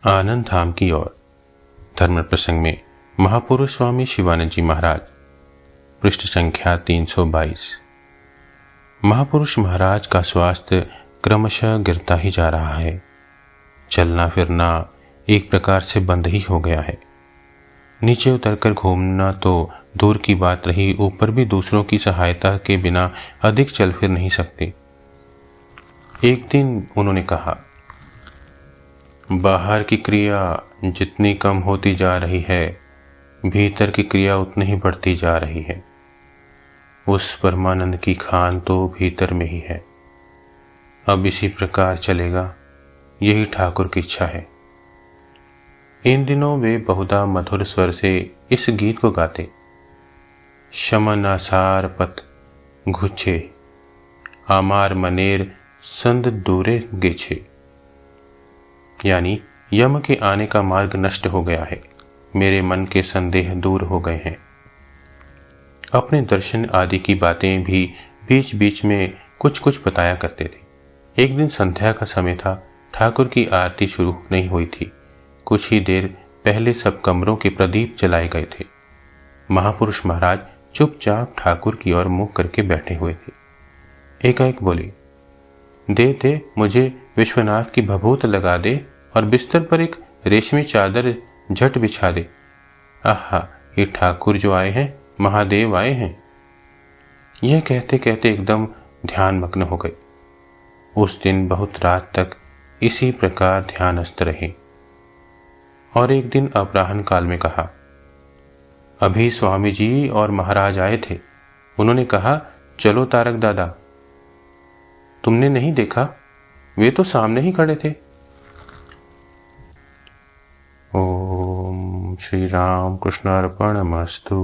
आनंद धाम की ओर। धर्म प्रसंग में महापुरुष स्वामी शिवानंद जी महाराज। पृष्ठ संख्या 322। महापुरुष महाराज का स्वास्थ्य क्रमशः गिरता ही जा रहा है। चलना फिरना एक प्रकार से बंद ही हो गया है। नीचे उतरकर घूमना तो दूर की बात रही, ऊपर भी दूसरों की सहायता के बिना अधिक चल फिर नहीं सकते। एक दिन उन्होंने कहा, बाहर की क्रिया जितनी कम होती जा रही है, भीतर की क्रिया उतनी ही बढ़ती जा रही है। उस परमानंद की खान तो भीतर में ही है। अब इसी प्रकार चलेगा, यही ठाकुर की इच्छा है। इन दिनों वे बहुधा मधुर स्वर से इस गीत को गाते। शमन आसार पथ घुछे, आमार मनेर संद दूरे गेछे, यानी यम के आने का मार्ग नष्ट हो गया है, मेरे मन के संदेह दूर हो गए हैं। अपने दर्शन आदि की बातें भी बीच बीच में कुछ कुछ बताया करते थे। एक दिन संध्या का समय था, ठाकुर की आरती शुरू नहीं हुई थी। कुछ ही देर पहले सब कमरों के प्रदीप जलाए गए थे। महापुरुष महाराज चुपचाप ठाकुर की ओर मुंह करके बैठे हुए थे। एकाएक बोले, दे मुझे विश्वनाथ की भभूत लगा दे और बिस्तर पर एक रेशमी चादर झट बिछा दे। आहा, ये ठाकुर जो आए हैं, महादेव आए हैं। यह कहते कहते एकदम ध्यान मग्न हो गए। उस दिन बहुत रात तक इसी प्रकार ध्यानस्थ रहे और एक दिन अपराह्न काल में कहा, अभी स्वामी जी और महाराज आए थे। उन्होंने कहा, चलो तारक दादा। तुमने नहीं देखा? वे तो सामने ही खड़े थे। ओम श्री राम कृष्णार्पणमस्तु।